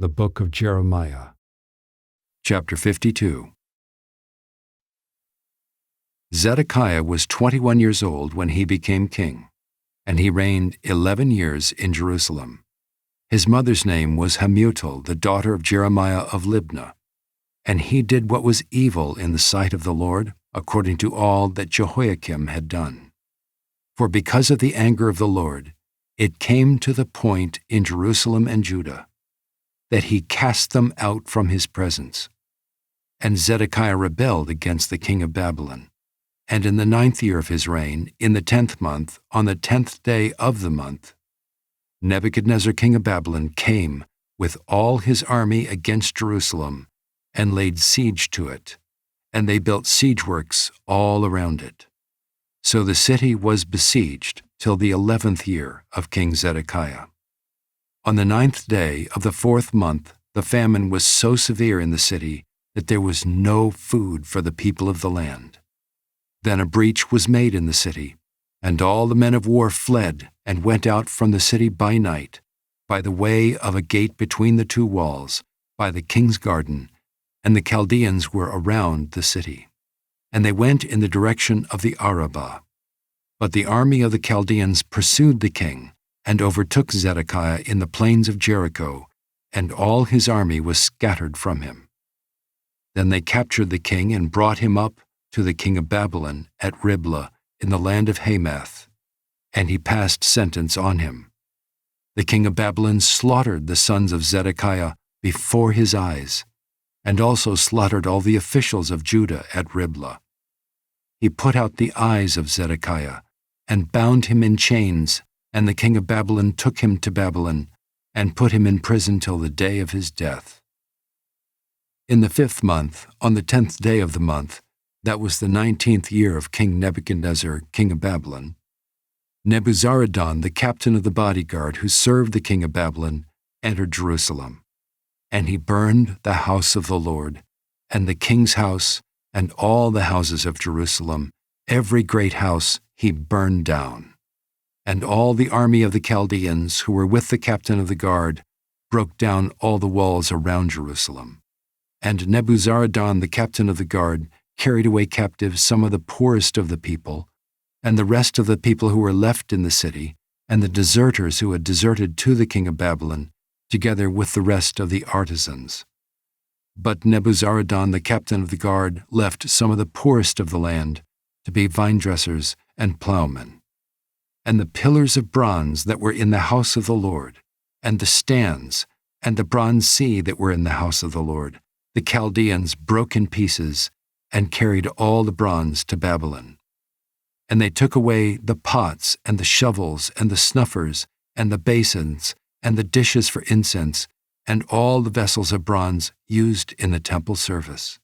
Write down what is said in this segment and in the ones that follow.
The Book of Jeremiah. Chapter 52. Zedekiah was 21 years old when he became king, and he reigned 11 years in Jerusalem. His mother's name was Hamutal, the daughter of Jeremiah of Libnah. And he did what was evil in the sight of the Lord, according to all that Jehoiakim had done. For because of the anger of the Lord, it came to the point in Jerusalem and Judah that he cast them out from his presence. And Zedekiah rebelled against the king of Babylon. And in the 9th year of his reign, in the 10th month, on the 10th day of the month, Nebuchadnezzar king of Babylon came with all his army against Jerusalem and laid siege to it, and they built siege works all around it. So the city was besieged till the 11th year of King Zedekiah. On the 9th day of the 4th month, the famine was so severe in the city that there was no food for the people of the land. Then a breach was made in the city, and all the men of war fled and went out from the city by night, by the way of a gate between the two walls, by the king's garden, and the Chaldeans were around the city. And they went in the direction of the Arabah. But the army of the Chaldeans pursued the king, and overtook Zedekiah in the plains of Jericho, and all his army was scattered from him. Then they captured the king and brought him up to the king of Babylon at Riblah in the land of Hamath, and he passed sentence on him. The king of Babylon slaughtered the sons of Zedekiah before his eyes, and also slaughtered all the officials of Judah at Riblah. He put out the eyes of Zedekiah, and bound him in chains, and the king of Babylon took him to Babylon, and put him in prison till the day of his death. In the 5th month, on the 10th day of the month, that was the 19th year of King Nebuchadnezzar, king of Babylon, Nebuzaradan, the captain of the bodyguard who served the king of Babylon, entered Jerusalem. And he burned the house of the Lord, and the king's house, and all the houses of Jerusalem, every great house he burned down. And all the army of the Chaldeans who were with the captain of the guard broke down all the walls around Jerusalem. And Nebuzaradan, the captain of the guard, carried away captive some of the poorest of the people, and the rest of the people who were left in the city, and the deserters who had deserted to the king of Babylon, together with the rest of the artisans. But Nebuzaradan, the captain of the guard, left some of the poorest of the land to be vine-dressers and plowmen. And the pillars of bronze that were in the house of the Lord, and the stands, and the bronze sea that were in the house of the Lord, the Chaldeans broke in pieces, and carried all the bronze to Babylon. And they took away the pots, and the shovels, and the snuffers, and the basins, and the dishes for incense, and all the vessels of bronze used in the temple service.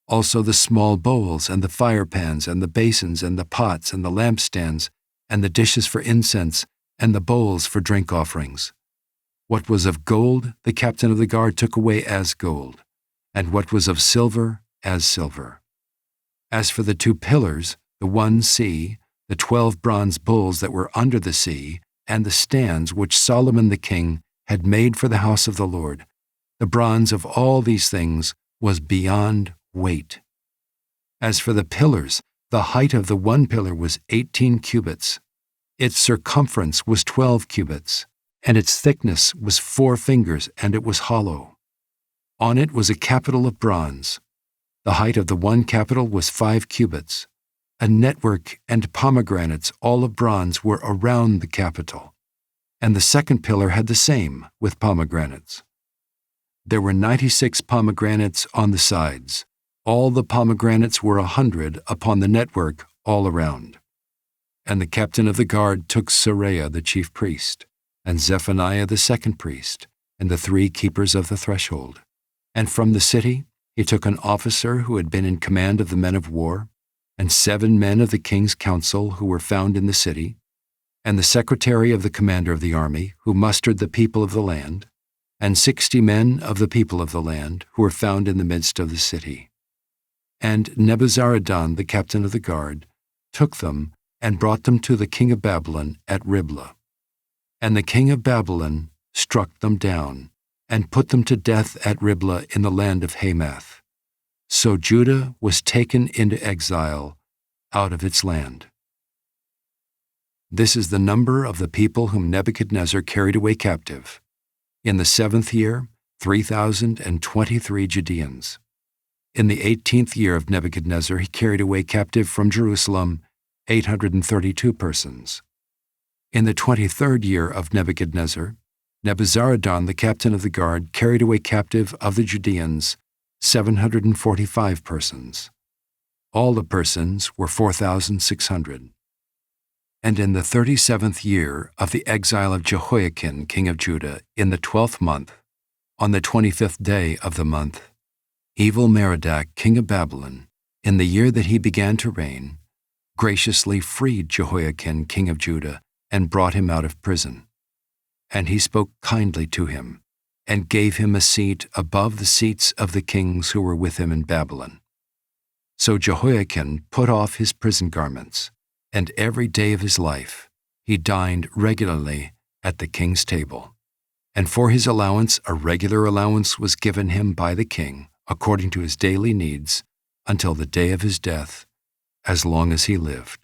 Also the small bowls, and the fire pans, and the basins, and the pots, and the lampstands, and the dishes for incense, and the bowls for drink offerings. What was of gold, the captain of the guard took away as gold, and what was of silver, as silver. As for the 2 pillars, the one sea, the 12 bronze bulls that were under the sea, and the stands which Solomon the king had made for the house of the Lord, the bronze of all these things was beyond weight. As for the pillars, the height of the one pillar was 18 cubits. Its circumference was 12 cubits, and its thickness was 4 fingers, and it was hollow. On it was a capital of bronze. The height of the one capital was 5 cubits. A network and pomegranates, all of bronze, were around the capital. And the second pillar had the same, with pomegranates. There were 96 pomegranates on the sides. All the pomegranates were 100 upon the network all around. And the captain of the guard took Seraiah the chief priest, and Zephaniah the second priest, and the 3 keepers of the threshold. And from the city he took an officer who had been in command of the men of war, and 7 men of the king's council who were found in the city, and the secretary of the commander of the army, who mustered the people of the land, and 60 men of the people of the land who were found in the midst of the city. And Nebuzaradan, the captain of the guard, took them and brought them to the king of Babylon at Riblah. And the king of Babylon struck them down, and put them to death at Riblah in the land of Hamath. So Judah was taken into exile out of its land. This is the number of the people whom Nebuchadnezzar carried away captive. In the 7th year, 3,023 Judeans. In the 18th year of Nebuchadnezzar, he carried away captive from Jerusalem 832 persons. In the 23rd year of Nebuchadnezzar, Nebuzaradan, the captain of the guard, carried away captive of the Judeans 745 persons. All the persons were 4,600. And in the 37th year of the exile of Jehoiakim, king of Judah, in the 12th month, on the 25th day of the month, Evil-Merodach, king of Babylon, in the year that he began to reign, graciously freed Jehoiakim, king of Judah, and brought him out of prison. And he spoke kindly to him, and gave him a seat above the seats of the kings who were with him in Babylon. So Jehoiakim put off his prison garments, and every day of his life he dined regularly at the king's table. And for his allowance a regular allowance was given him by the king, according to his daily needs, until the day of his death, as long as he lived.